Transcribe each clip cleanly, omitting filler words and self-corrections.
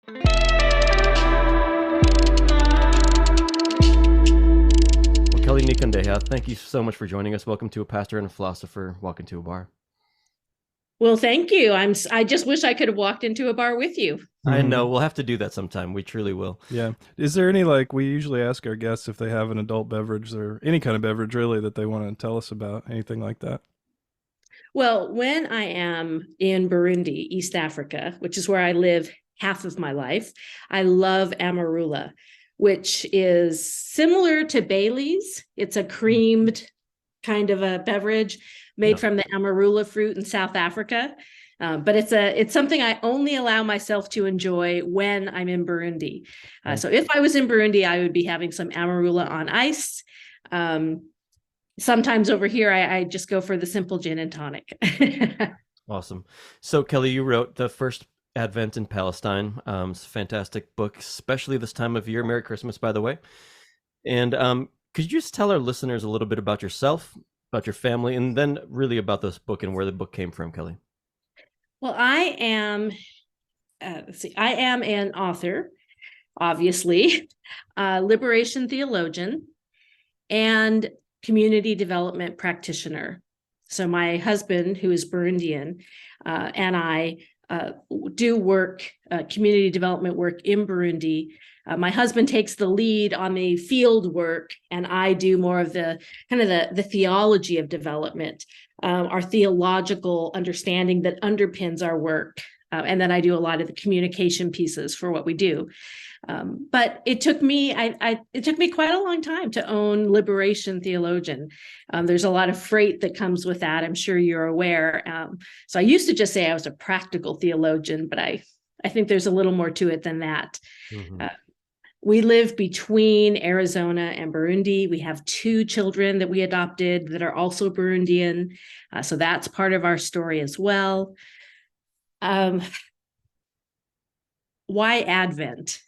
Well, Kelley Nikondeha, thank you so much for joining us. Welcome to A Pastor and a Philosopher Walk into a Bar. Well, thank you. I just wish I could have walked into a bar with you. I know, we'll have to do that sometime. We truly will. Yeah. Is there any, we usually ask our guests if they have an adult beverage or any kind of beverage really that they want to tell us about, anything like that? Well, when I am in Burundi, East Africa, which is where I live half of my life, I love amarula, which is similar to Bailey's. It's a creamed kind of a beverage made from the amarula fruit in South Africa. But it's something I only allow myself to enjoy when I'm in Burundi. So if I was in Burundi, I would be having some amarula on ice. Sometimes over here, I just go for the simple gin and tonic. Awesome. So, Kelley, you wrote The First Advent in Palestine. It's a fantastic book, especially this time of year. Merry Christmas, by the way. And could you just tell our listeners a little bit about yourself, about your family, and then really about this book and where the book came from, Kelley? Well, I am an author, obviously, liberation theologian, and community development practitioner. So my husband, who is Burundian, and I do work, community development work in Burundi. My husband takes the lead on the field work, and I do more of the kind of the theology of development, our theological understanding that underpins our work. And then I do a lot of the communication pieces for what we do. But it took me quite a long time to own liberation theologian. There's a lot of freight that comes with that. I'm sure you're aware. So I used to just say I was a practical theologian, but I think there's a little more to it than that. Mm-hmm. We live between Arizona and Burundi. We have 2 children that we adopted that are also Burundian. So that's part of our story as well. Why Advent?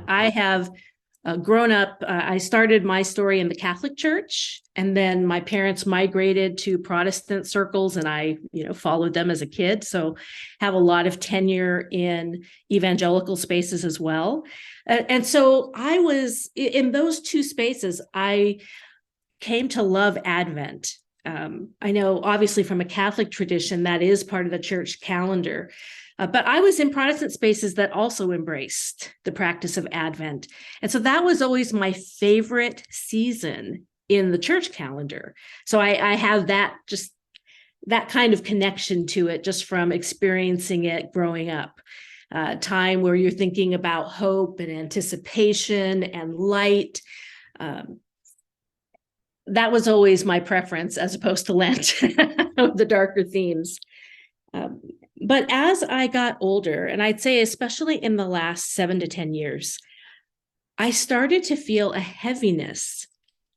I have grown up, I started my story in the Catholic Church, and then my parents migrated to Protestant circles, and I, followed them as a kid. So have a lot of tenure in evangelical spaces as well. And so I was in those 2 spaces, I came to love Advent. I know obviously from a Catholic tradition, that is part of the church calendar. But I was in Protestant spaces that also embraced the practice of Advent. And so that was always my favorite season in the church calendar. So I have that kind of connection to it just from experiencing it growing up. Time where you're thinking about hope and anticipation and light. That was always my preference as opposed to Lent, the darker themes. But as I got older, and I'd say especially in the last 7 to 10 years, I started to feel a heaviness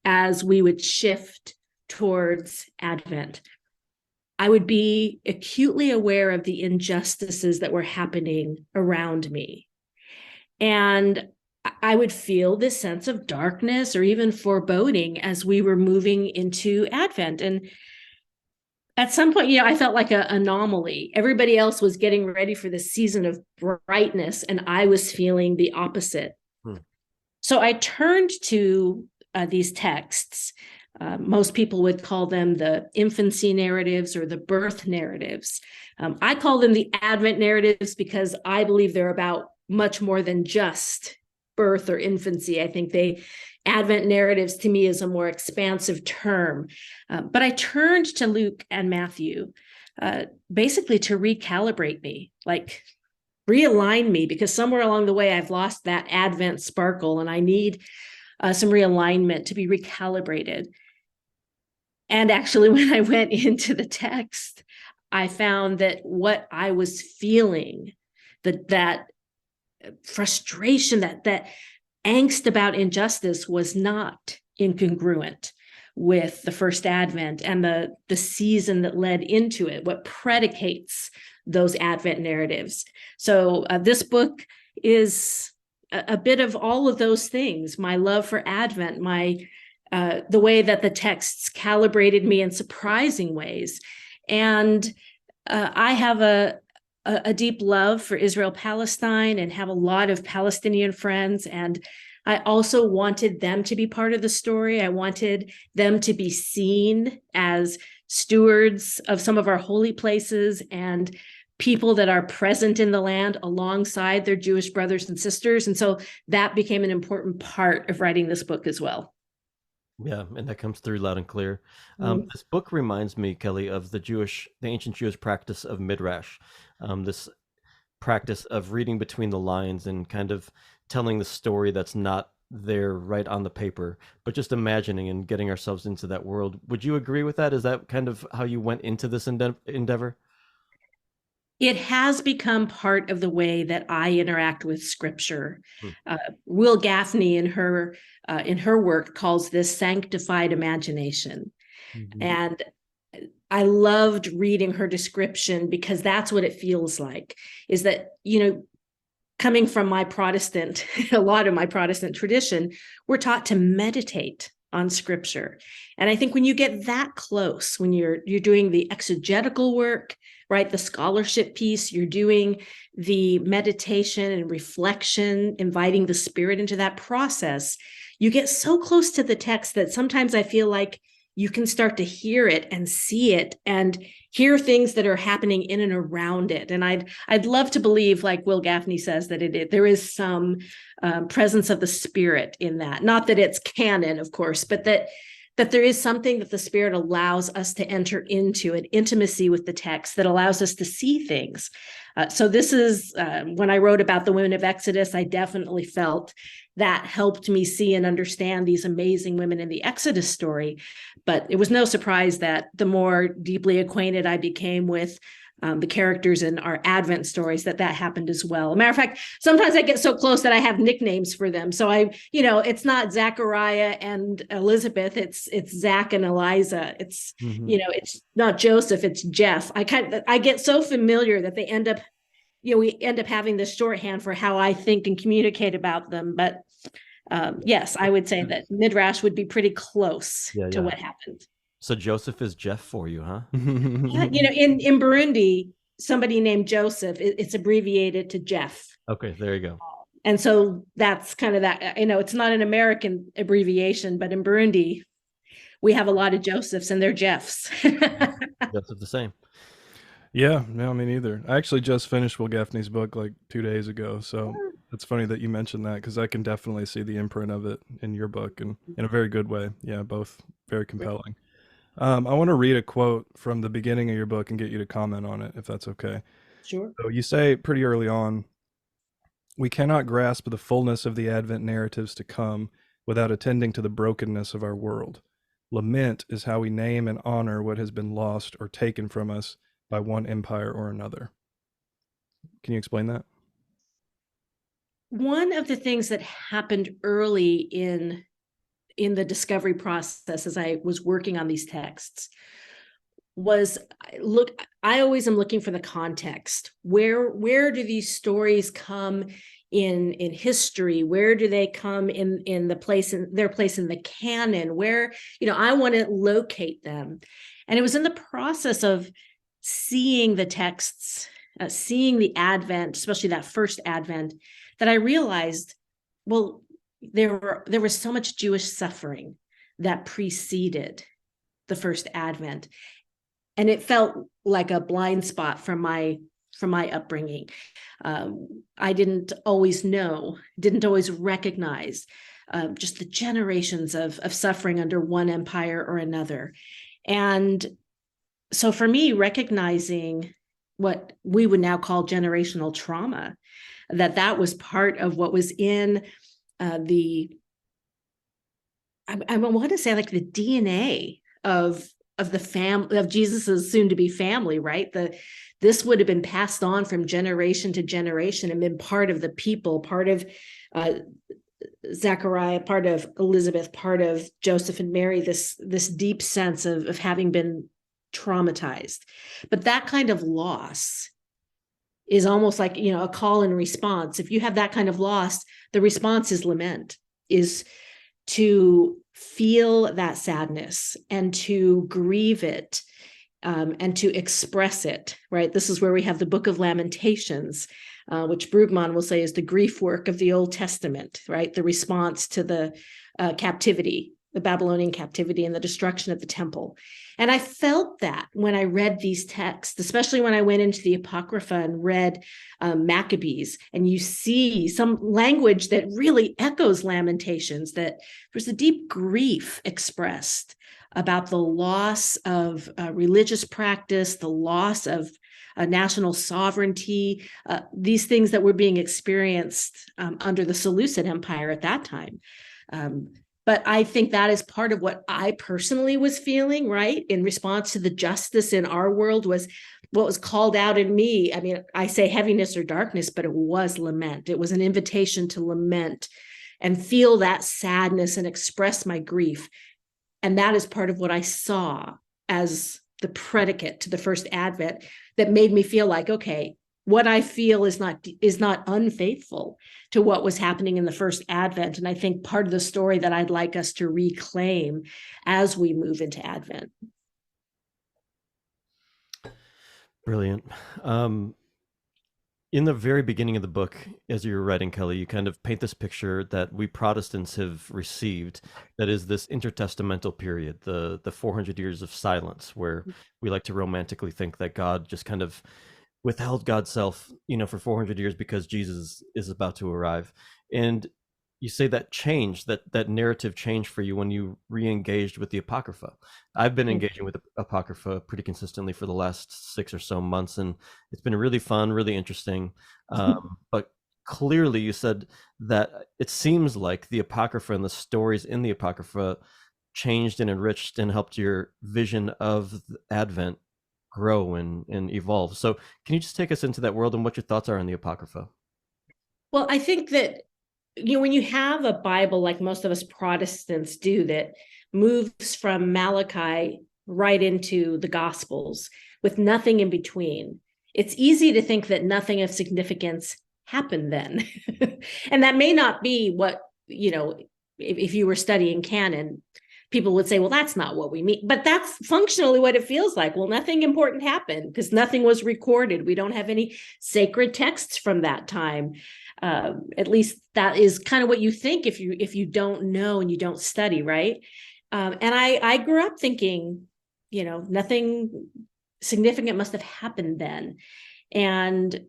as we would shift towards Advent. I would be acutely aware of the injustices that were happening around me. And I would feel this sense of darkness or even foreboding as we were moving into Advent. And at some point, I felt like an anomaly. Everybody else was getting ready for the season of brightness, and I was feeling the opposite. So I turned to these texts. Most people would call them the infancy narratives or the birth narratives. I call them the Advent narratives because I believe they're about much more than just birth or infancy. I think Advent narratives to me is a more expansive term. But I turned to Luke and Matthew basically to recalibrate me, realign me, because somewhere along the way I've lost that Advent sparkle and I need some realignment to be recalibrated. And actually, when I went into the text, I found that what I was feeling, that frustration, that angst about injustice was not incongruent with the first Advent and the season that led into it, what predicates those Advent narratives. So this book is a bit of all of those things: my love for Advent, the way that the texts calibrated me in surprising ways. And I have a deep love for Israel Palestine and have a lot of Palestinian friends. And I also wanted them to be part of the story. I wanted them to be seen as stewards of some of our holy places and people that are present in the land alongside their Jewish brothers and sisters. And so that became an important part of writing this book as well. Yeah, and that comes through loud and clear. Mhm. This book reminds me, Kelley, of the ancient Jewish practice of midrash. This practice of reading between the lines and kind of telling the story that's not there right on the paper, but just imagining and getting ourselves into that world. Would you agree with that? Is that kind of how you went into this endeavor? It has become part of the way that I interact with scripture. Hmm. Will Gaffney in her work calls this sanctified imagination. Mhm. And I loved reading her description because that's what it feels like, is that, coming from my Protestant, a lot of my Protestant tradition, we're taught to meditate on scripture. And I think when you get that close, when you're doing the exegetical work, right, the scholarship piece, you're doing the meditation and reflection, inviting the Spirit into that process, you get so close to the text that sometimes I feel like you can start to hear it and see it and hear things that are happening in and around it. And I'd love to believe, like Will Gaffney says, that there is some presence of the Spirit in that. Not that it's canon, of course, but that there is something that the Spirit allows us to enter into, an intimacy with the text that allows us to see things. So this is, when I wrote about the women of Exodus, I definitely felt that helped me see and understand these amazing women in the Exodus story. But it was no surprise that the more deeply acquainted I became with the characters in our Advent stories, that happened as well. Matter of fact, sometimes I get so close that I have nicknames for them. So it's not Zachariah and Elizabeth, it's Zach and Eliza. It's, it's not Joseph, it's Jeff. I get so familiar that they end up, we end up having this shorthand for how I think and communicate about them. But yes, I would say that Midrash would be pretty close to what happened. So Joseph is Jeff for you, huh? In Burundi, somebody named Joseph, it's abbreviated to Jeff. Okay, there you go. And so that's kind of that, it's not an American abbreviation, but in Burundi, we have a lot of Josephs and they're Jeffs. Joseph the same. Yeah, no, me neither. I actually just finished Will Gaffney's book like 2 days ago, so it's funny that you mentioned that because I can definitely see the imprint of it in your book and in a very good way. Yeah, both very compelling. I want to read a quote from the beginning of your book and get you to comment on it, if that's okay. Sure. So you say pretty early on, we cannot grasp the fullness of the Advent narratives to come without attending to the brokenness of our world. Lament is how we name and honor what has been lost or taken from us by one empire or another. Can you explain that? One of the things that happened early in the discovery process as I was working on these texts was, I always am looking for the context. Where do these stories come in history? Where do they come in their place in the canon? Where, I want to locate them. And it was in the process of seeing the texts, seeing the Advent, especially that first Advent, that I realized, well, there was so much Jewish suffering that preceded the first Advent, and it felt like a blind spot from my upbringing. I didn't always recognize just the generations of suffering under one empire or another. And so for me, recognizing what we would now call generational trauma, that was part of what was in I want to say like the DNA of the family of Jesus's soon-to-be family, right? This would have been passed on from generation to generation and been part of the people, part of Zechariah, part of Elizabeth, part of Joseph and Mary, this deep sense of having been traumatized. But that kind of loss is almost like, a call and response. If you have that kind of loss, the response is lament, is to feel that sadness and to grieve it and to express it, right? This is where we have the Book of Lamentations, which Brugman will say is the grief work of the Old Testament, right? The response to the captivity, the Babylonian captivity and the destruction of the temple. And I felt that when I read these texts, especially when I went into the Apocrypha and read Maccabees, and you see some language that really echoes Lamentations, that there's a deep grief expressed about the loss of religious practice, the loss of national sovereignty, these things that were being experienced under the Seleucid Empire at that time. But I think that is part of what I personally was feeling, right? In response to the justice in our world was what was called out in me. I mean, I say heaviness or darkness, but it was lament. It was an invitation to lament and feel that sadness and express my grief. And that is part of what I saw as the predicate to the first Advent that made me feel like, okay, what I feel is not unfaithful to what was happening in the first Advent. And I think part of the story that I'd like us to reclaim as we move into Advent. Brilliant. In the very beginning of the book, as you were writing, Kelley, you kind of paint this picture that we Protestants have received, that is this intertestamental period, the 400 years of silence, where we like to romantically think that God just kind of withheld God's self, for 400 years because Jesus is about to arrive. And you say that changed, that narrative changed for you when you re-engaged with the Apocrypha. I've been engaging with the Apocrypha pretty consistently for the last 6 or so months, and it's been really fun, really interesting. But clearly you said that it seems like the Apocrypha and the stories in the Apocrypha changed and enriched and helped your vision of Advent grow and evolve. So can you just take us into that world and what your thoughts are on the Apocrypha? Well, I think that when you have a Bible like most of us Protestants do, that moves from Malachi right into the Gospels with nothing in between, it's easy to think that nothing of significance happened then. And that may not be what, if you were studying canon, people would say, well, that's not what we mean. But that's functionally what it feels like. Well, nothing important happened because nothing was recorded. We don't have any sacred texts from that time. At least that is kind of what you think if you don't know and you don't study, right? And I grew up thinking, nothing significant must have happened then. And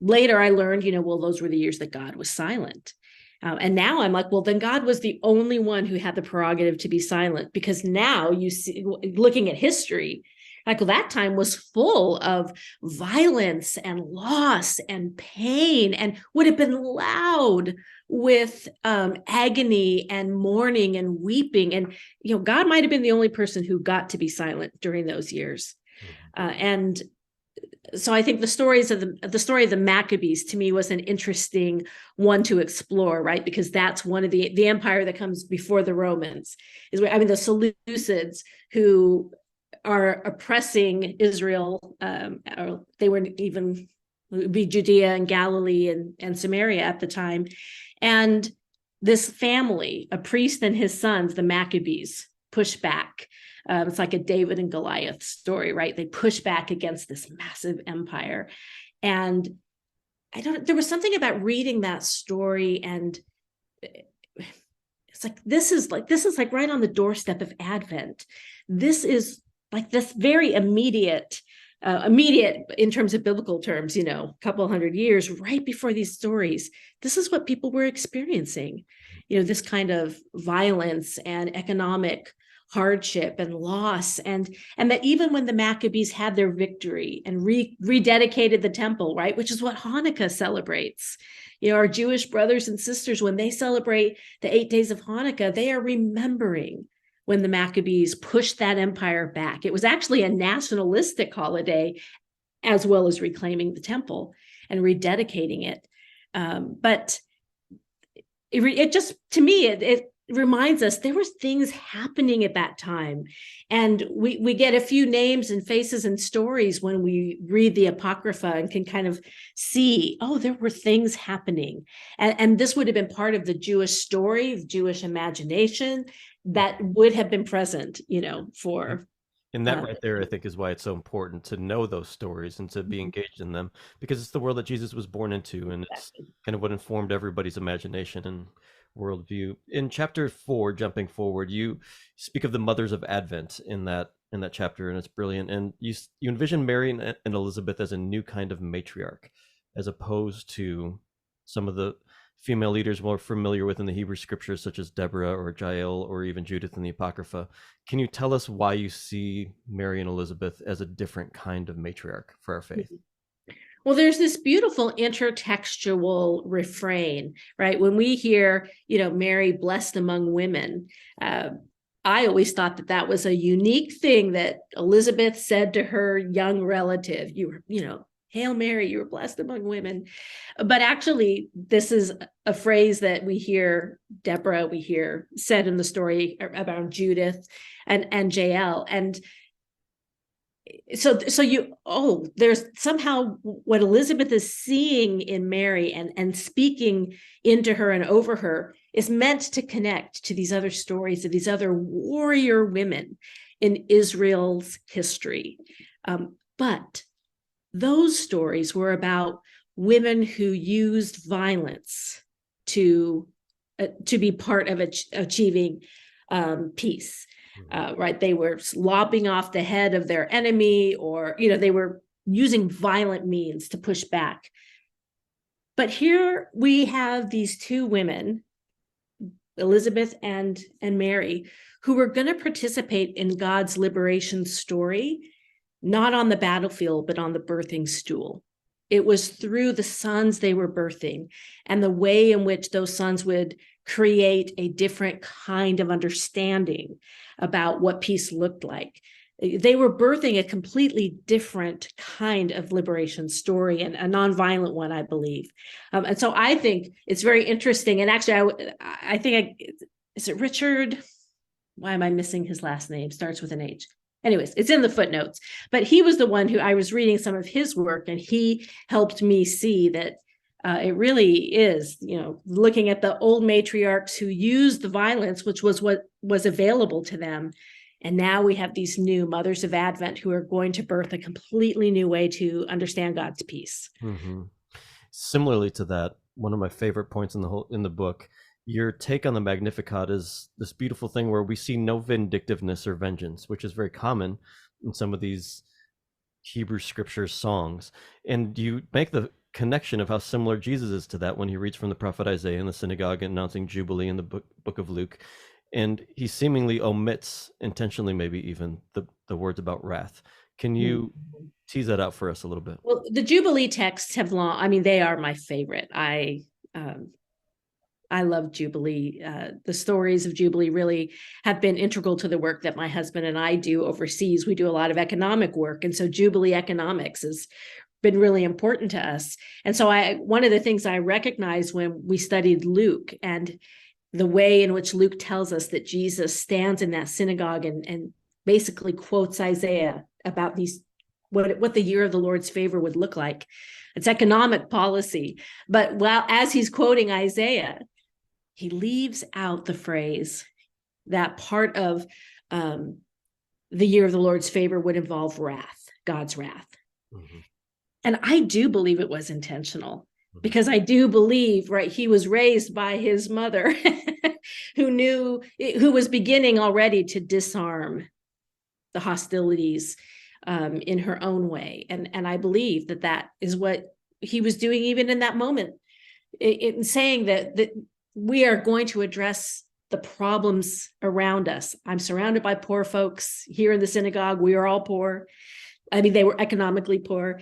later I learned, well, those were the years that God was silent. And now I'm like, well, then God was the only one who had the prerogative to be silent, because now you see, looking at history, like, well, that time was full of violence and loss and pain, and would have been loud with agony and mourning and weeping. And, God might have been the only person who got to be silent during those years. And so I think the story of the Maccabees to me was an interesting one to explore, right? Because that's one of the empire that comes before the Romans is where, the Seleucids, who are oppressing Israel, or they were even be Judea and Galilee and Samaria at the time. And this family, a priest and his sons, the Maccabees, push back. It's like a David and Goliath story, right? They push back against this massive empire. And there was something about reading that story, and it's like, this is like right on the doorstep of Advent. This is like this very immediate in terms of biblical terms, a couple hundred years right before these stories. This is what people were experiencing, this kind of violence and economic hardship and loss, and that even when the Maccabees had their victory and rededicated the temple, right, which is what Hanukkah celebrates. Our Jewish brothers and sisters, when they celebrate the 8 days of Hanukkah, they are remembering when the Maccabees pushed that empire back. It was actually a nationalistic holiday, as well as reclaiming the temple and rededicating it. But it just, to me, it reminds us there was things happening at that time. And we get a few names and faces and stories when we read the Apocrypha and can kind of see, oh, there were things happening. And this would have been part of the Jewish story, the Jewish imagination that would have been present, for And that Uh, right there, I think, is why it's so important to know those stories and to be engaged in them, because it's the world that Jesus was born into, and it's kind of what informed everybody's imagination and worldview. In chapter 4, jumping forward, you speak of the mothers of Advent in that chapter, and it's brilliant. And you envision Mary and Elizabeth as a new kind of matriarch, as opposed to some of the female leaders more familiar with in the Hebrew scriptures, such as Deborah or Jael or even Judith in the Apocrypha. Can you tell us why you see Mary and Elizabeth as a different kind of matriarch for our faith? Well, there's this beautiful intertextual refrain, right? When we hear, Mary blessed among women, I always thought that that was a unique thing that Elizabeth said to her young relative. Hail Mary, you were blessed among women. But actually, this is a phrase that we hear we hear said in the story about Judith and Jael. And there's somehow what Elizabeth is seeing in Mary and speaking into her and over her is meant to connect to these other stories of these other warrior women in Israel's history. But those stories were about women who used violence to be part of achieving peace. Right, they were lopping off the head of their enemy, or they were using violent means to push back. But here we have these two women, Elizabeth and Mary, who were going to participate in God's liberation story, not on the battlefield, but on the birthing stool. It was through the sons they were birthing and the way in which those sons would create a different kind of understanding about what peace looked like. They were birthing a completely different kind of liberation story, and a nonviolent one, I believe. And so I think it's very interesting. And actually, I think, is it Richard? Why am I missing his last name? Starts with an H. Anyways, it's in the footnotes. But he was the one who, I was reading some of his work, and he helped me see that it really is, looking at the old matriarchs who used the violence, which was what was available to them. And now we have these new mothers of Advent who are going to birth a completely new way to understand God's peace. Mm-hmm. Similarly to that, one of my favorite points in the book, your take on the Magnificat is this beautiful thing where we see no vindictiveness or vengeance, which is very common in some of these Hebrew scripture songs. And you make the connection of how similar Jesus is to that when he reads from the prophet Isaiah in the synagogue announcing Jubilee in the book of Luke. And he seemingly omits, intentionally maybe even, the words about wrath. Can you tease that out for us a little bit? Well, the Jubilee texts they are my favorite. I love Jubilee. The stories of Jubilee really have been integral to the work that my husband and I do overseas. We do a lot of economic work, and so Jubilee economics has been really important to us. And so one of the things I recognized when we studied Luke and the way in which Luke tells us that Jesus stands in that synagogue and basically quotes Isaiah about what the year of the Lord's favor would look like. It's economic policy. But as he's quoting Isaiah, he leaves out the phrase that part of the year of the Lord's favor would involve wrath, God's wrath. Mm-hmm. And I do believe it was intentional, because I do believe, right, he was raised by his mother who was beginning already to disarm the hostilities in her own way. And I believe that is what he was doing even in that moment, in saying that we are going to address the problems around us. I'm surrounded by poor folks here in the synagogue. We are all poor. They were economically poor.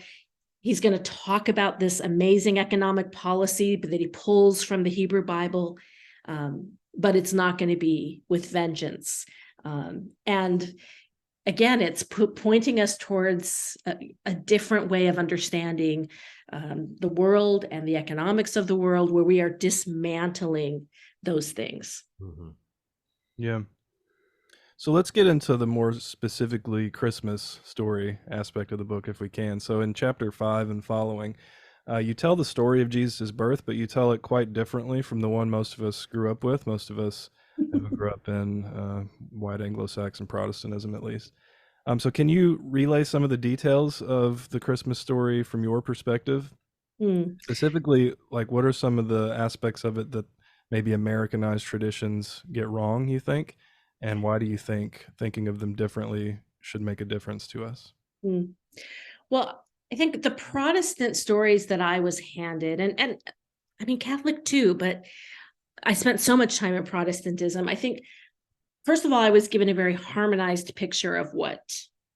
He's going to talk about this amazing economic policy that he pulls from the Hebrew Bible, but it's not going to be with vengeance. And again, it's pointing us towards a different way of understanding the world and the economics of the world, where we are dismantling those things. Mm-hmm. Yeah. So let's get into the more specifically Christmas story aspect of the book, if we can. So in chapter 5 and following, you tell the story of Jesus' birth, but you tell it quite differently from the one most of us grew up with. Most of us grew up in white Anglo-Saxon Protestantism, at least. So can you relay some of the details of the Christmas story from your perspective? Hmm. Specifically, like what are some of the aspects of it that maybe Americanized traditions get wrong, you think? And why do you think thinking of them differently should make a difference to us? Hmm. Well, I think the Protestant stories that I was handed, and I mean Catholic too, but I spent so much time in Protestantism. I think, first of all, I was given a very harmonized picture of what,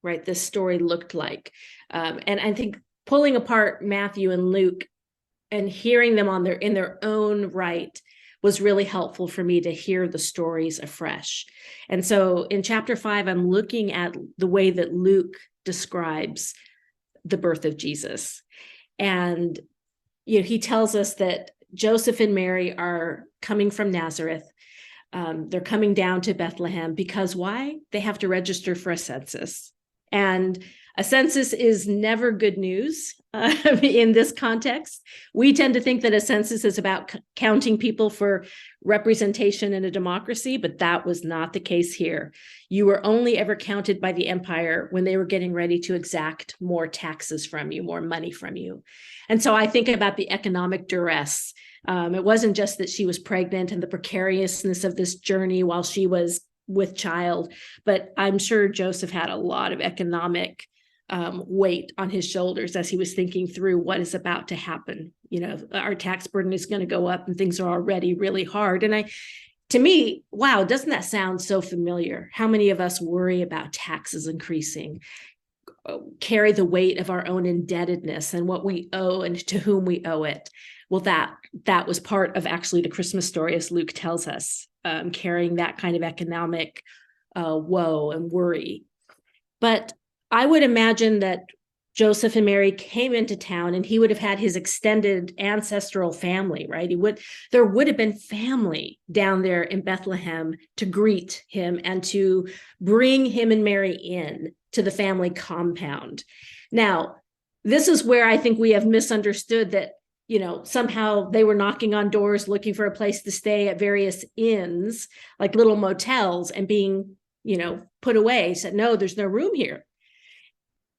right, this story looked like. And I think pulling apart Matthew and Luke and hearing them on in their own right was really helpful for me to hear the stories afresh. And so in chapter 5, I'm looking at the way that Luke describes the birth of Jesus. And he tells us that Joseph and Mary are coming from Nazareth. They're coming down to Bethlehem because why? They have to register for a census. And a census is never good news in this context. We tend to think that a census is about counting people for representation in a democracy, but that was not the case here. You were only ever counted by the empire when they were getting ready to exact more taxes from you, more money from you. And so I think about the economic duress. It wasn't just that she was pregnant and the precariousness of this journey while she was with child, but I'm sure Joseph had a lot of economic weight on his shoulders as he was thinking through what is about to happen. Our tax burden is going to go up and things are already really hard. And to me, wow, doesn't that sound so familiar? How many of us worry about taxes increasing, carry the weight of our own indebtedness and what we owe and to whom we owe it? Well, that was part of actually the Christmas story, as Luke tells us, carrying that kind of economic woe and worry. But I would imagine that Joseph and Mary came into town and he would have had his extended ancestral family, right? There would have been family down there in Bethlehem to greet him and to bring him and Mary in to the family compound. Now, this is where I think we have misunderstood that, somehow they were knocking on doors looking for a place to stay at various inns, like little motels, and being, put away, said, no, there's no room here.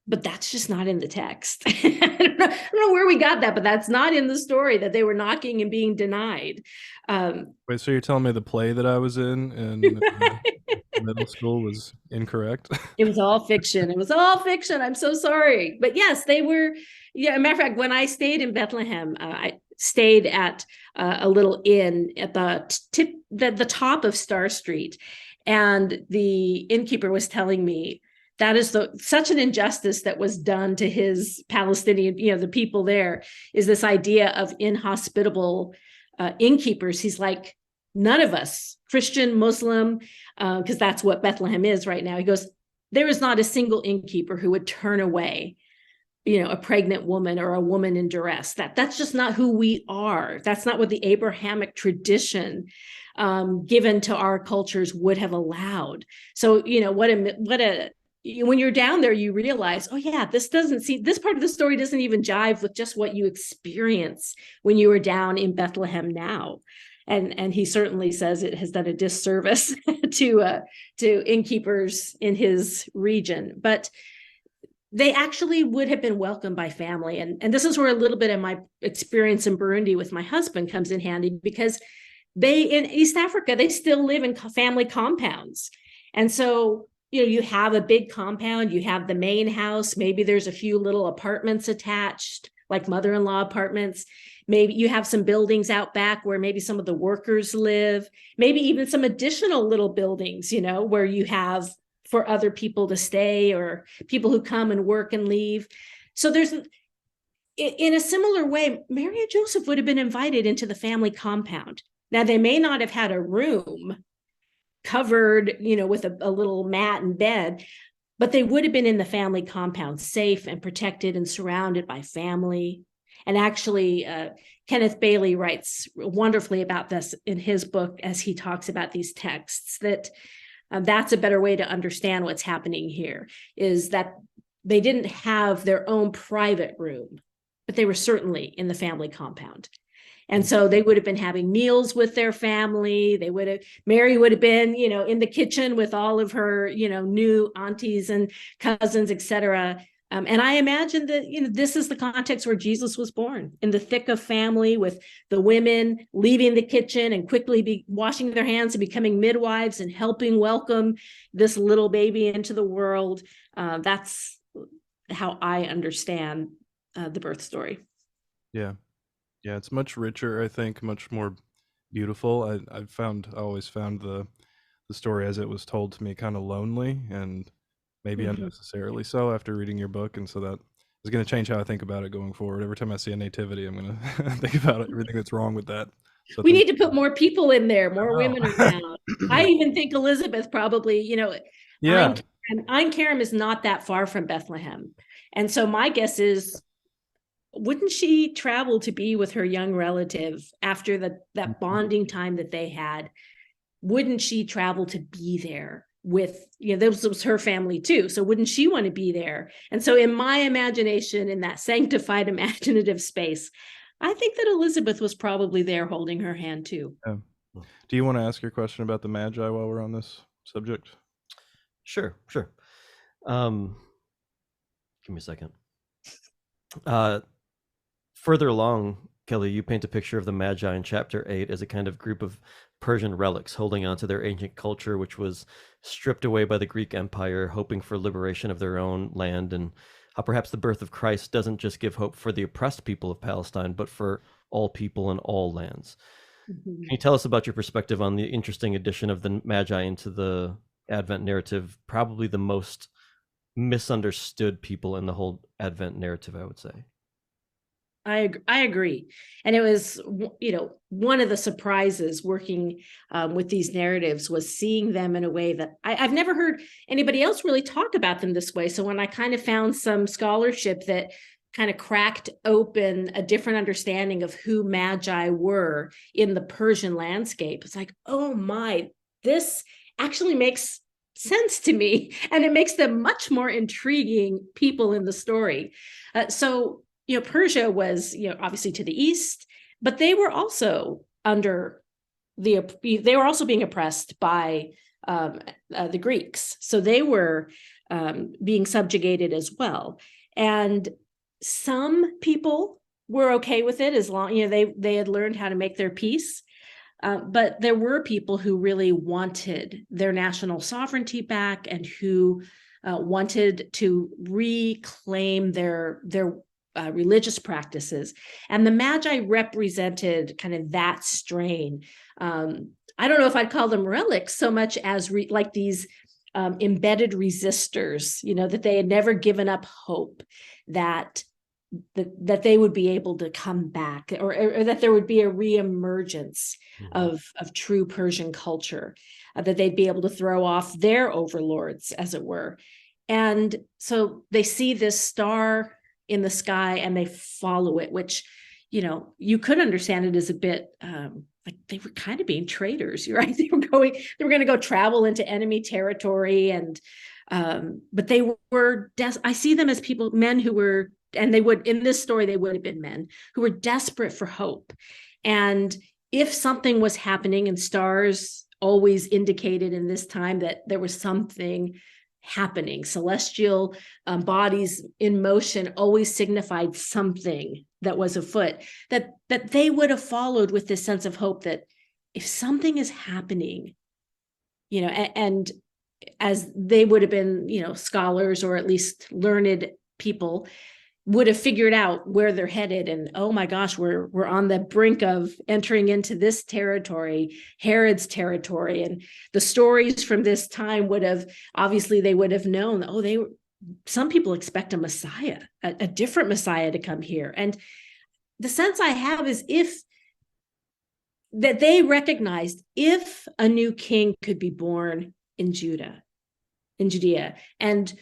But that's just not in the text. I don't know where we got that, but that's not in the story that they were knocking and being denied. Wait, so you're telling me the play that I was in middle school was incorrect? It was all fiction. It was all fiction. I'm so sorry. But yes, they were. Yeah, matter of fact, when I stayed in Bethlehem, I stayed at a little inn at the top of Star Street. And the innkeeper was telling me that is such an injustice that was done to his Palestinian, the people there, is this idea of inhospitable innkeepers. He's like, none of us, Christian, Muslim, because that's what Bethlehem is right now. He goes, there is not a single innkeeper who would turn away, a pregnant woman or a woman in duress. That's just not who we are. That's not what the Abrahamic tradition given to our cultures would have allowed. So, when you're down there, you realize, oh yeah, this part of the story doesn't even jive with just what you experience when you were down in Bethlehem now. And he certainly says it has done a disservice to innkeepers in his region. But they actually would have been welcomed by family. And this is where a little bit of my experience in Burundi with my husband comes in handy, because in East Africa, they still live in family compounds. And so, you have a big compound, you have the main house, maybe there's a few little apartments attached, like mother-in-law apartments. Maybe you have some buildings out back where maybe some of the workers live, maybe even some additional little buildings, where you have for other people to stay or people who come and work and leave. So in a similar way, Mary and Joseph would have been invited into the family compound. Now, they may not have had a room covered, with a little mat and bed, but they would have been in the family compound, safe and protected and surrounded by family. And actually, Kenneth Bailey writes wonderfully about this in his book as he talks about these texts, that that's a better way to understand what's happening here, is that they didn't have their own private room, but they were certainly in the family compound. And so they would have been having meals with their family. Mary would have been, in the kitchen with all of her, new aunties and cousins, etc. And I imagine that, this is the context where Jesus was born, in the thick of family, with the women leaving the kitchen and quickly be washing their hands and becoming midwives and helping welcome this little baby into the world. That's how I understand the birth story. Yeah. Yeah, it's much richer, I think, much more beautiful. I always found the story as it was told to me kind of lonely, and maybe unnecessarily so, after reading your book. And so that is going to change how I think about it going forward. Every time I see a nativity, I'm going to think about everything that's wrong with that. So We need to put more people in there, more know. women around. I even think Elizabeth probably, Yeah. Ein Kerem is not that far from Bethlehem. And so my guess is, wouldn't she travel to be with her young relative after that bonding time that they had? Wouldn't she travel to be there with, this was her family too. So wouldn't she want to be there? And so in my imagination, in that sanctified imaginative space, I think that Elizabeth was probably there holding her hand too. Yeah. Do you want to ask your question about the Magi while we're on this subject? Sure. Give me a second. Further along, Kelley, you paint a picture of the Magi in chapter 8 as a kind of group of Persian relics holding on to their ancient culture, which was stripped away by the Greek Empire, hoping for liberation of their own land, and how perhaps the birth of Christ doesn't just give hope for the oppressed people of Palestine, but for all people in all lands. Can you tell us about your perspective on the interesting addition of the Magi into the Advent narrative, probably the most misunderstood people in the whole Advent narrative, I would say? I agree. And it was, one of the surprises working with these narratives was seeing them in a way that I've never heard anybody else really talk about them this way. So when I kind of found some scholarship that kind of cracked open a different understanding of who Magi were in the Persian landscape, it's like, oh my, this actually makes sense to me. And it makes them much more intriguing people in the story. Persia was, obviously to the east, but they were also they were also being oppressed by the Greeks. So they were being subjugated as well. And some people were okay with it as long, they had learned how to make their peace. But there were people who really wanted their national sovereignty back, and who wanted to reclaim their religious practices. And the Magi represented kind of that strain. I don't know if I'd call them relics so much as like these embedded resistors, that they had never given up hope that they would be able to come back, or that there would be a reemergence of true Persian culture, that they'd be able to throw off their overlords, as it were. And so they see this star in the sky and they follow it, which, you could understand it as a bit like they were kind of being traitors, right? They were going to go travel into enemy territory, and but they were I see them as men who were, and they would, in this story, they would have been men who were desperate for hope. And if something was happening, and stars always indicated in this time that there was something happening, celestial bodies in motion always signified something that was afoot, that they would have followed with this sense of hope that if something is happening, and as they would have been, scholars, or at least learned people, would have figured out where they're headed. And oh my gosh, we're on the brink of entering into this territory, Herod's territory. And the stories from this time would have, obviously they would have known, some people expect a Messiah, a different Messiah to come here. And the sense I have is that they recognized, if a new king could be born in Judea, and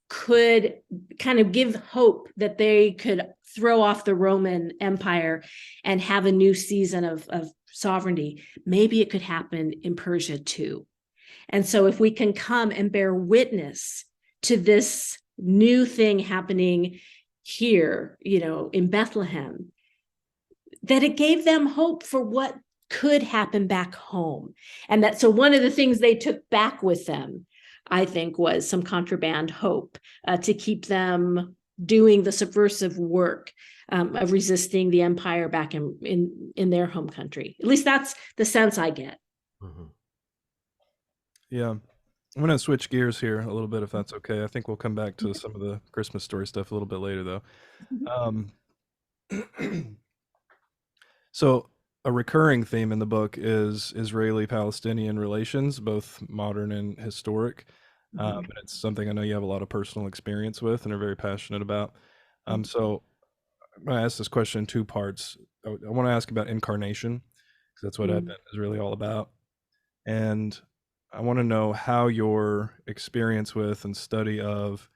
could kind of give hope that they could throw off the Roman Empire and have a new season of sovereignty, maybe it could happen in Persia too. And so if we can come and bear witness to this new thing happening here, in Bethlehem, that it gave them hope for what could happen back home. And that, so one of the things they took back with them, I think, was some contraband hope to keep them doing the subversive work of resisting the empire back in their home country. At least that's the sense I get. Mm-hmm. Yeah. I'm going to switch gears here a little bit, if that's okay. I think we'll come back to some of the Christmas story stuff a little bit later, though. Um, so, a recurring theme in the book is Israeli-Palestinian relations, both modern and historic. And it's something I know you have a lot of personal experience with and are very passionate about. So, I'm going to ask this question in two parts. I want to ask about incarnation, because that's what Advent is really all about. And I want to know how your experience with and study of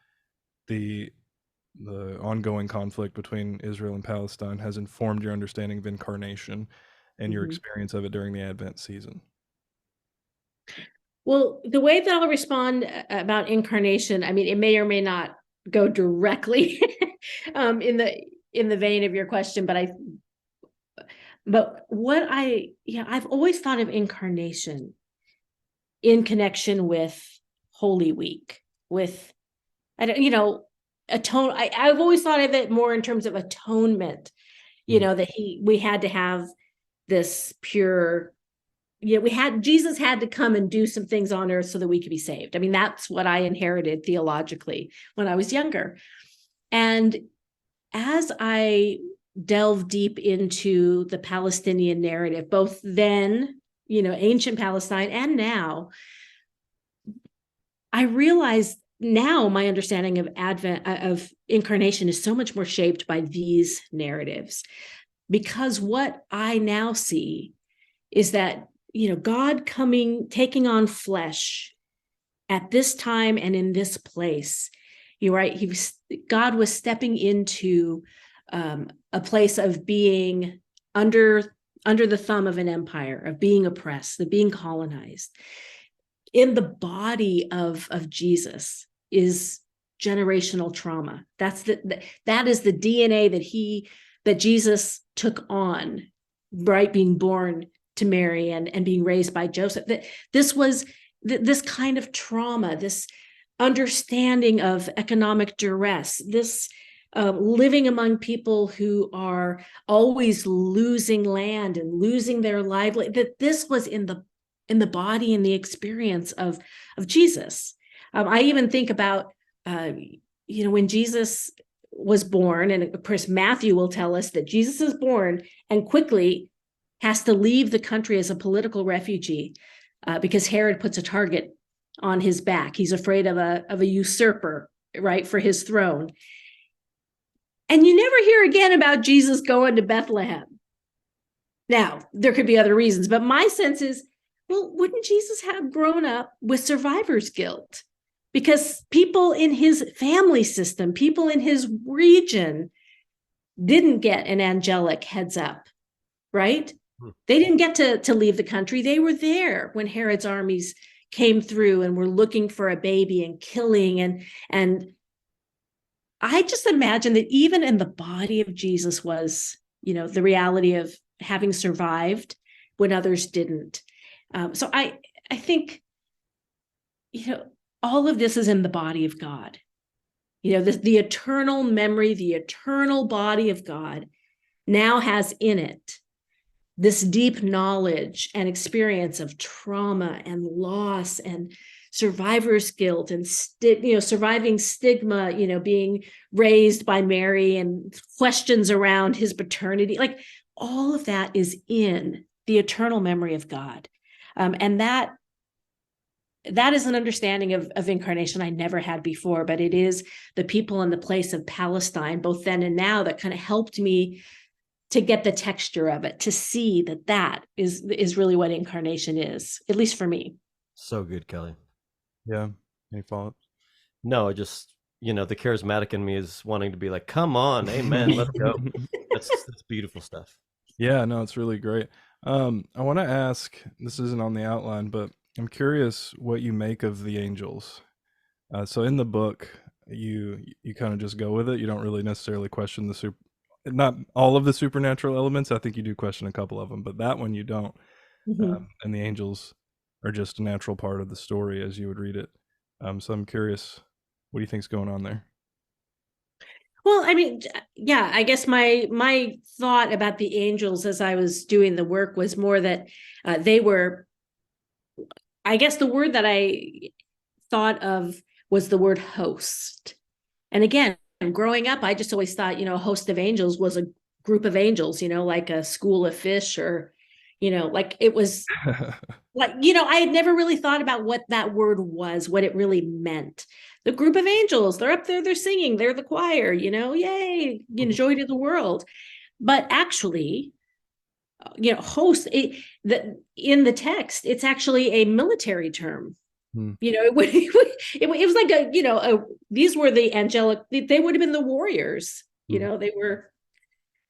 the ongoing conflict between Israel and Palestine has informed your understanding of incarnation and your experience of it during the Advent season. Well, the way that I'll respond about incarnation, I mean, it may or may not go directly in the vein of your question, but I've always thought of incarnation in connection with Holy Week, with, I've always thought of it more in terms of atonement, that we had to have this pure, Jesus had to come and do some things on earth so that we could be saved. I mean, that's what I inherited theologically when I was younger. And as I delve deep into the Palestinian narrative, both then, ancient Palestine, and now, I realize now my understanding of Advent, of incarnation, is so much more shaped by these narratives, because what I now see is that, God taking on flesh at this time and in this place. You're right. God was stepping into a place of being under the thumb of an empire, of being oppressed, of being colonized. In the body of Jesus is generational trauma. That is the DNA that Jesus took on, right? Being born to Mary and being raised by Joseph. That this was this kind of trauma, this understanding of economic duress, this living among people who are always losing land and losing their livelihood, that this was in the body and the experience of Jesus. I even think about, when Jesus was born, and of course, Matthew will tell us that Jesus is born and quickly has to leave the country as a political refugee because Herod puts a target on his back. He's afraid of a usurper, right, for his throne. And you never hear again about Jesus going to Bethlehem. Now, there could be other reasons, but my sense is, well, wouldn't Jesus have grown up with survivor's guilt? Because people in his family system, people in his region, didn't get an angelic heads up, right? They didn't get to leave the country. They were there when Herod's armies came through and were looking for a baby and killing. And I just imagine that even in the body of Jesus was, the reality of having survived when others didn't. So I think, all of this is in the body of God. The eternal memory, the eternal body of God now has in it this deep knowledge and experience of trauma and loss and survivor's guilt and surviving stigma, being raised by Mary and questions around his paternity. Like, all of that is in the eternal memory of God. And that is an understanding of incarnation I never had before, but it is the people and the place of Palestine, both then and now, that kind of helped me to get the texture of it, to see that is really what incarnation is, at least for me. So good, Kelley. Yeah. Any follow-ups? No, just, the charismatic in me is wanting to be like, come on, amen, let's go. That's beautiful stuff. Yeah, no, it's really great. I want to ask, this isn't on the outline, but I'm curious what you make of the angels. So in the book, you kind of just go with it. You don't really necessarily question the not all of the supernatural elements. I think you do question a couple of them, but that one you don't. Mhm. And the angels are just a natural part of the story as you would read it. So I'm curious, what do you think's going on there? Well, I mean, yeah, I guess my thought about the angels as I was doing the work was more that they were, I guess the word that I thought of was the word host. And again, growing up, I just always thought, a host of angels was a group of angels, like a school of fish, or, like it was like, I had never really thought about what that word was, what it really meant. The group of angels, they're up there, they're singing, they're the choir, yay, joy to the world. But actually, host, in the text, it's actually a military term. Hmm. It was like these were the angelic, they would have been the warriors, Hmm. they were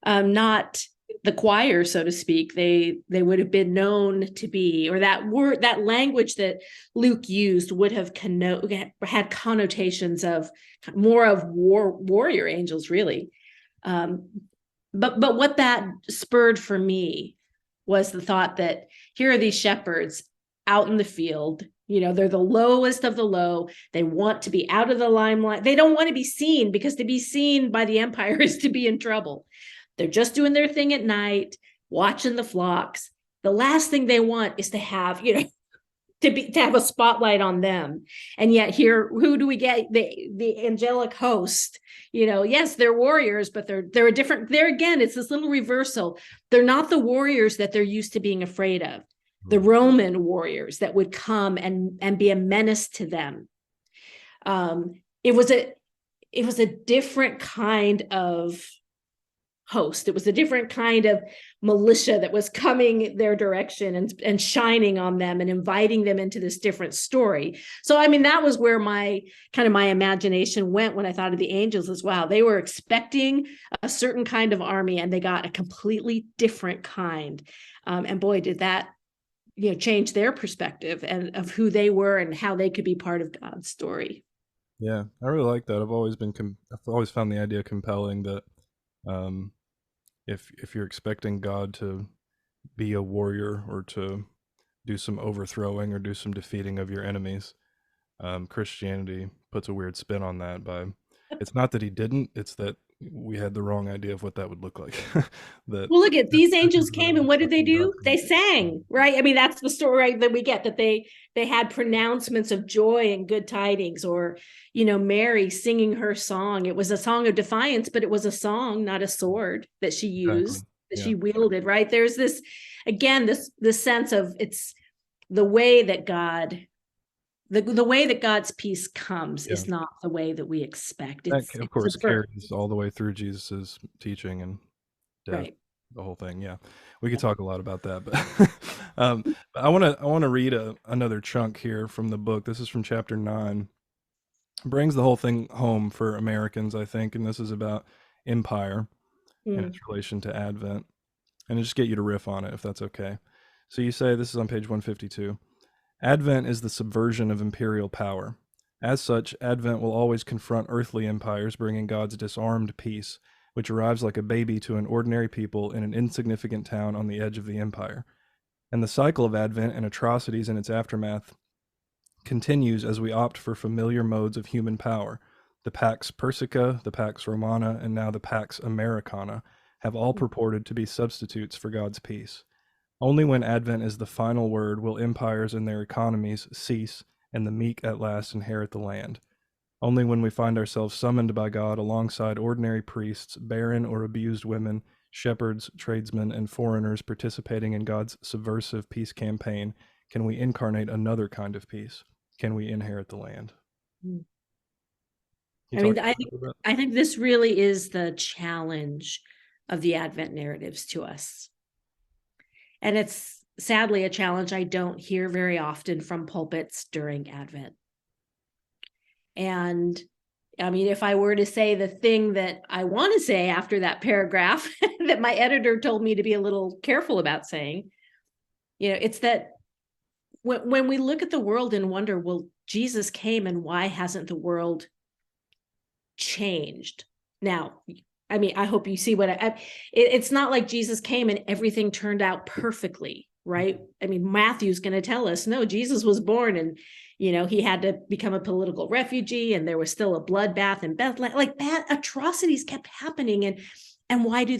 not the choir, so to speak. They would have been known to be, or that word, that language that Luke used would have had connotations of more of warrior angels, really. Um, but what that spurred for me was the thought that here are these shepherds out in the field. They're the lowest of the low. They want to be out of the limelight. They don't want to be seen, because to be seen by the empire is to be in trouble. They're just doing their thing at night, watching the flocks. The last thing they want is to have, to have a spotlight on them. And yet here, who do we get? The angelic host. Yes, they're warriors, but they're a different, there again, it's this little reversal. They're not the warriors that they're used to being afraid of. The Roman warriors that would come and be a menace to them. It was a different kind of host. It was a different kind of militia that was coming their direction and shining on them and inviting them into this different story. So, I mean, that was where my imagination went when I thought of the angels as well. They were expecting a certain kind of army, and they got a completely different kind. And boy, did that change their perspective and of who they were and how they could be part of God's story. Yeah, I really like that. I've always found the idea compelling that um, if you're expecting God to be a warrior or to do some overthrowing or do some defeating of your enemies, Christianity puts a weird spin on that by it's not that he didn't, it's that we had the wrong idea of what that would look like. that Well, look at these this is angels what it came, and looks what did like they when God do? They comes. sang, right? I mean, that's the story, right, that we get, that they had pronouncements of joy and good tidings, or Mary singing her song. It was a song of defiance, but it was a song, not a sword that she Exactly. used, that Yeah. she wielded, right? There's this, again, this sense of, it's the way that the way that God's peace comes Yeah. is not the way that we expect. That, It's of it's a course, first, carries all the way through Jesus's teaching and death, right? the whole thing. Yeah, we could Yeah. talk a lot about that, but but I want to read another chunk here from the book. This is from chapter 9. Brings the whole thing home for Americans, I think, and this is about empire and its Mm. relation to Advent, and I just get you to riff on it if that's okay. So you say this is on page 152. Advent is the subversion of imperial power. As such, Advent will always confront earthly empires, bringing God's disarmed peace, which arrives like a baby to an ordinary people in an insignificant town on the edge of the empire. And the cycle of Advent and atrocities in its aftermath continues as we opt for familiar modes of human power. The Pax Persica, the Pax Romana, and now the Pax Americana have all purported to be substitutes for God's peace. Only when Advent is the final word will empires and their economies cease and the meek at last inherit the land. Only when we find ourselves summoned by God alongside ordinary priests, barren or abused women, shepherds, tradesmen, and foreigners participating in God's subversive peace campaign can we incarnate another kind of peace. Can we inherit the land? Mm. Can you I talk mean, about that a little bit? I think this really is the challenge of the Advent narratives to us. And it's sadly a challenge I don't hear very often from pulpits during Advent. And I mean, if I were to say the thing that I want to say after that paragraph that my editor told me to be a little careful about saying, it's that when we look at the world and wonder, well, Jesus came and why hasn't the world changed? Now, I mean, I hope you see what it's not like Jesus came and everything turned out perfectly, right? I mean, Matthew's going to tell us, no, Jesus was born and, he had to become a political refugee and there was still a bloodbath in Bethlehem. Like bad atrocities kept happening. And why do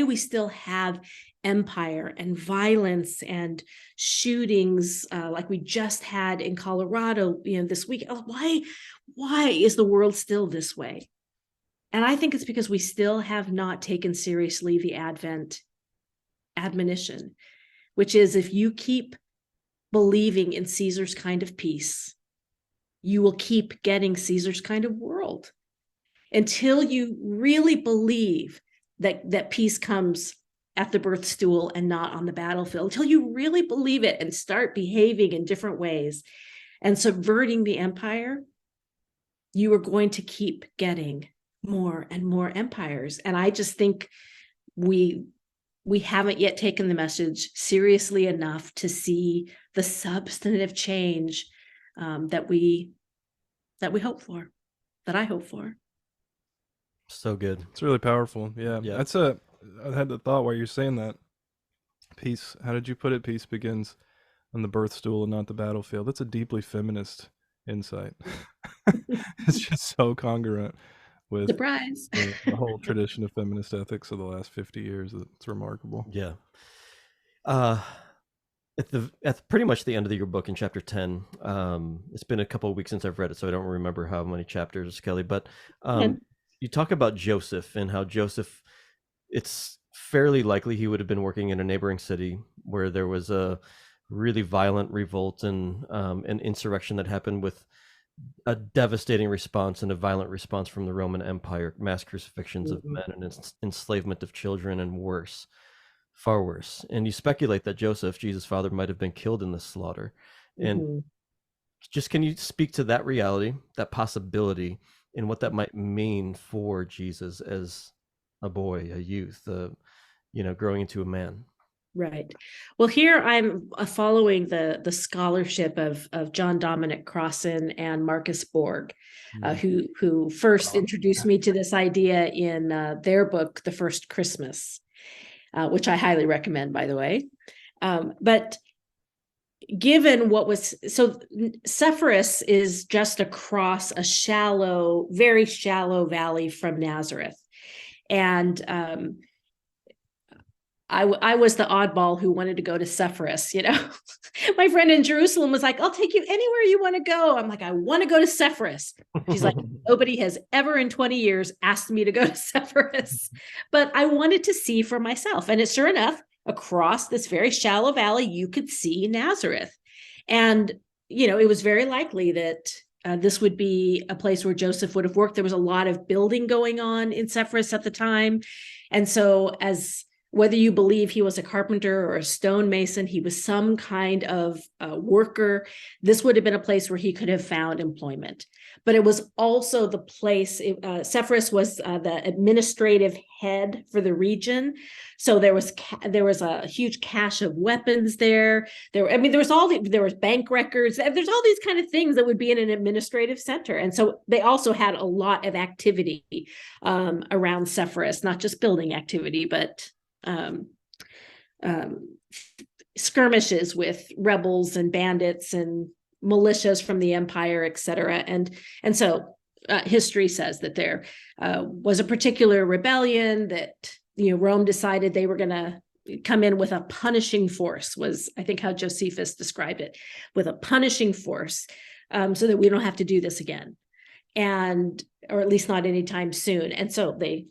we still have empire and violence and shootings like we just had in Colorado, this week? Why is the world still this way? And I think it's because we still have not taken seriously the Advent admonition, which is if you keep believing in Caesar's kind of peace, you will keep getting Caesar's kind of world until you really believe that peace comes at the birth stool and not on the battlefield, until you really believe it and start behaving in different ways and subverting the empire, you are going to keep getting more and more empires. And I just think we haven't yet taken the message seriously enough to see the substantive change that we hope for, that I hope for. So good. It's really powerful. Yeah. Yeah. I had the thought while you're saying that. Peace, how did you put it? Peace begins on the birth stool and not the battlefield. That's a deeply feminist insight. It's just so congruent with Surprise. the whole tradition of feminist ethics of the last 50 years. It's remarkable. Yeah. At pretty much the end of your book in chapter 10, it's been a couple of weeks since I've read it, so I don't remember how many chapters, Kelley, but you talk about Joseph and how Joseph, it's fairly likely he would have been working in a neighboring city where there was a really violent revolt and an insurrection that happened with a devastating response and a violent response from the Roman Empire, mass crucifixions of men and enslavement of children, and worse, far worse. And you speculate that Joseph, Jesus' father, might have been killed in this slaughter. And just, can you speak to that reality, that possibility, and what that might mean for Jesus as a boy, a youth, growing into a man? Right. Well, here I'm following the scholarship of John Dominic Crossan and Marcus Borg, who first introduced me to this idea in their book, The First Christmas, which I highly recommend, by the way. But given Sepphoris is just across a very shallow valley from Nazareth. And I was the oddball who wanted to go to Sepphoris, My friend in Jerusalem was like, I'll take you anywhere you want to go. I'm like, I want to go to Sepphoris. She's like, nobody has ever in 20 years asked me to go to Sepphoris. But I wanted to see for myself. And sure enough, across this very shallow valley, you could see Nazareth. And, it was very likely that this would be a place where Joseph would have worked. There was a lot of building going on in Sepphoris at the time. And so whether you believe he was a carpenter or a stonemason, he was some kind of worker, this would have been a place where he could have found employment. But it was also the place, Sepphoris was the administrative head for the region. So there was a huge cache of weapons there. There was bank records. There's all these kind of things that would be in an administrative center. And so they also had a lot of activity around Sepphoris, not just building activity, but skirmishes with rebels and bandits and militias from the empire, etc. And so history says that there was a particular rebellion that Rome decided they were going to come in with a punishing force, was I think how Josephus described it, with a punishing force, so that we don't have to do this again, or at least not anytime soon. And so they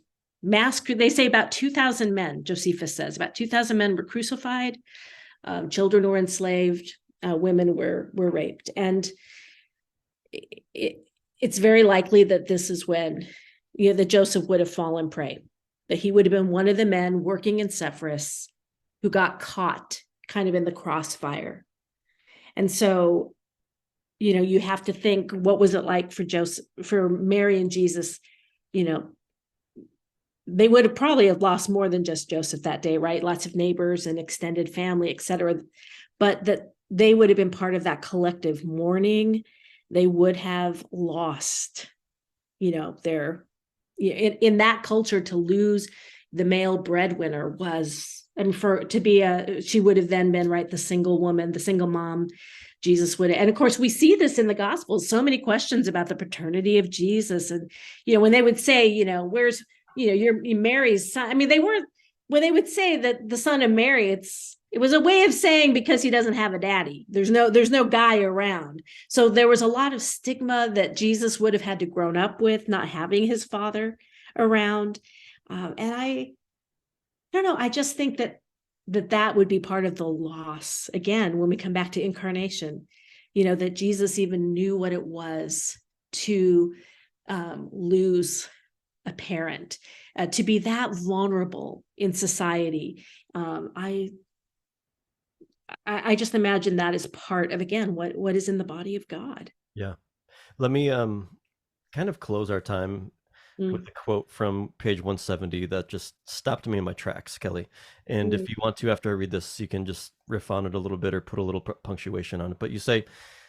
say about 2,000 men, Josephus says, about 2,000 men were crucified, children were enslaved, women were raped. And it's very likely that this is when, that Joseph would have fallen prey, that he would have been one of the men working in Sepphoris who got caught kind of in the crossfire. And so, you have to think, what was it like for Mary and Jesus? They would have probably lost more than just Joseph that day, right? Lots of neighbors and extended family, et cetera. But that they would have been part of that collective mourning. They would have lost, their in that culture, to lose the male breadwinner was, and she would have then been, right, the single woman, the single mom. Jesus would, and of course we see this in the Gospels, so many questions about the paternity of Jesus. And, when they would say, where's, you're Mary's son. I mean, when they would say that the son of Mary, it was a way of saying because he doesn't have a daddy. There's no guy around. So there was a lot of stigma that Jesus would have had to grown up with, not having his father around. And I don't know, I just think that would be part of the loss, again, when we come back to incarnation, that Jesus even knew what it was to lose a parent, to be that vulnerable in society. I just imagine that as part of, again, what is in the body of God. Yeah. Let me kind of close our time with a quote from page 170 that just stopped me in my tracks, Kelley. And if you want to, after I read this, you can just riff on it a little bit or put a little punctuation on it. But you say,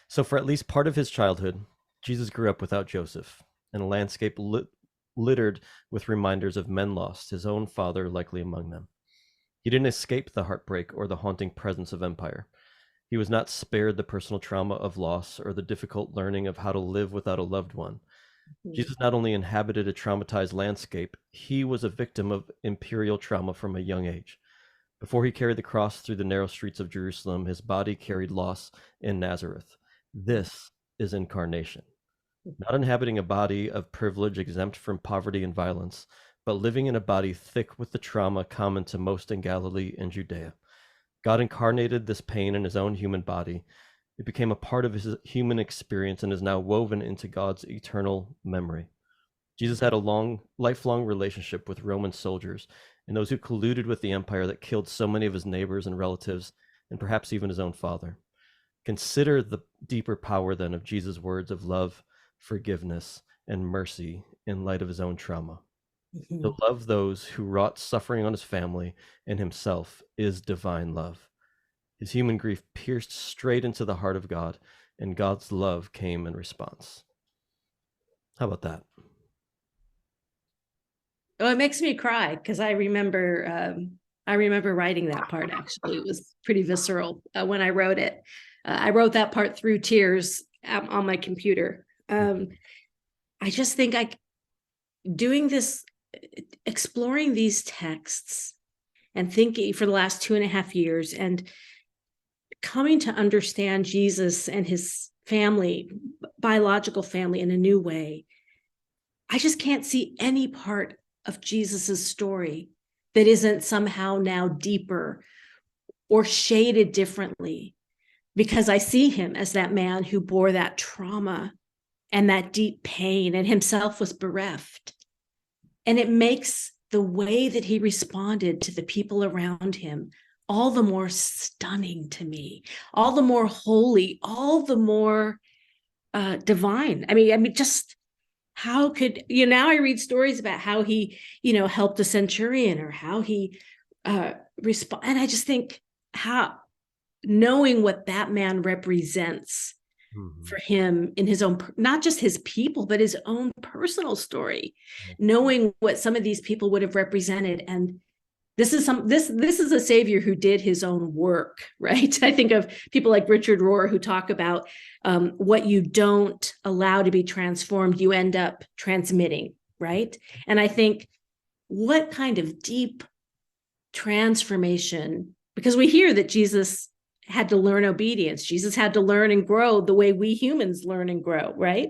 so for at least part of his childhood, Jesus grew up without Joseph, in a landscape littered with reminders of men lost, his own father likely among them. He didn't escape the heartbreak or the haunting presence of empire. He was not spared the personal trauma of loss or the difficult learning of how to live without a loved one. Jesus not only inhabited a traumatized landscape, he was a victim of imperial trauma from a young age. Before he carried the cross through the narrow streets of Jerusalem, his body carried loss in Nazareth. This is incarnation. Not inhabiting a body of privilege exempt from poverty and violence, but living in a body thick with the trauma common to most in Galilee and Judea. God incarnated this pain in his own human body. It became a part of his human experience and is now woven into God's eternal memory. Jesus had a lifelong relationship with Roman soldiers and those who colluded with the empire that killed so many of his neighbors and relatives, and perhaps even his own father. Consider the deeper power then of Jesus' words of love, forgiveness, and mercy in light of his own trauma. To love those who wrought suffering on his family and himself is divine love. His human grief pierced straight into the heart of God, and God's love came in response. How about that? Oh, it makes me cry because I remember writing that part. Actually, it was pretty visceral when I wrote it. I wrote that part through tears on my computer. I just think doing this, exploring these texts and thinking for the last 2.5 years and coming to understand Jesus and his family, biological family, in a new way. I just can't see any part of Jesus's story that isn't somehow now deeper or shaded differently, because I see him as that man who bore that trauma and that deep pain and himself was bereft. And it makes the way that he responded to the people around him all the more stunning to me, all the more holy, all the more divine. I mean, just how could, now I read stories about how he, helped a centurion or how he respond. And I just think how, knowing what that man represents for him in his own, not just his people, but his own personal story, knowing what some of these people would have represented. And this is a savior who did his own work, right? I think of people like Richard Rohr who talk about what you don't allow to be transformed, you end up transmitting, right? And I think what kind of deep transformation, because we hear that Jesus had to learn obedience. Jesus had to learn and grow the way we humans learn and grow, right?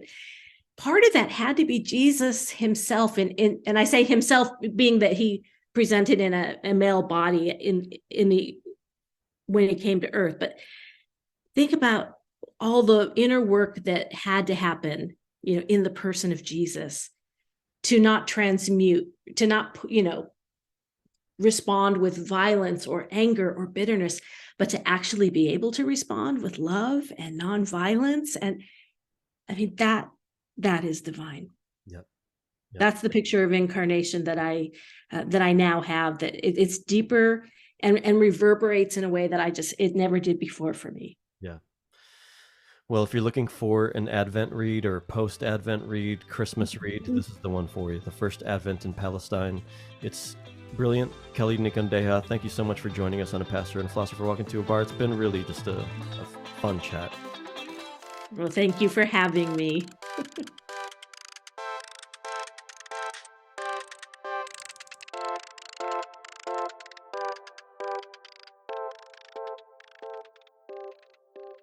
Part of that had to be Jesus himself, and I say himself being that he presented in a male body when he came to earth. But think about all the inner work that had to happen, in the person of Jesus, to not transmute, to not, respond with violence or anger or bitterness, but to actually be able to respond with love and nonviolence. And I mean, that is divine. Yep. That's the picture of incarnation that I now have, that it's deeper and reverberates in a way that it never did before for me. Yeah. Well, if you're looking for an Advent read or post-Advent read, Christmas read, this is the one for you. The First Advent in Palestine. It's brilliant. Kelley Nikondeha, thank you so much for joining us on A Pastor and a Philosopher Walk Into a Bar. It's been really just a fun chat. Well, thank you for having me.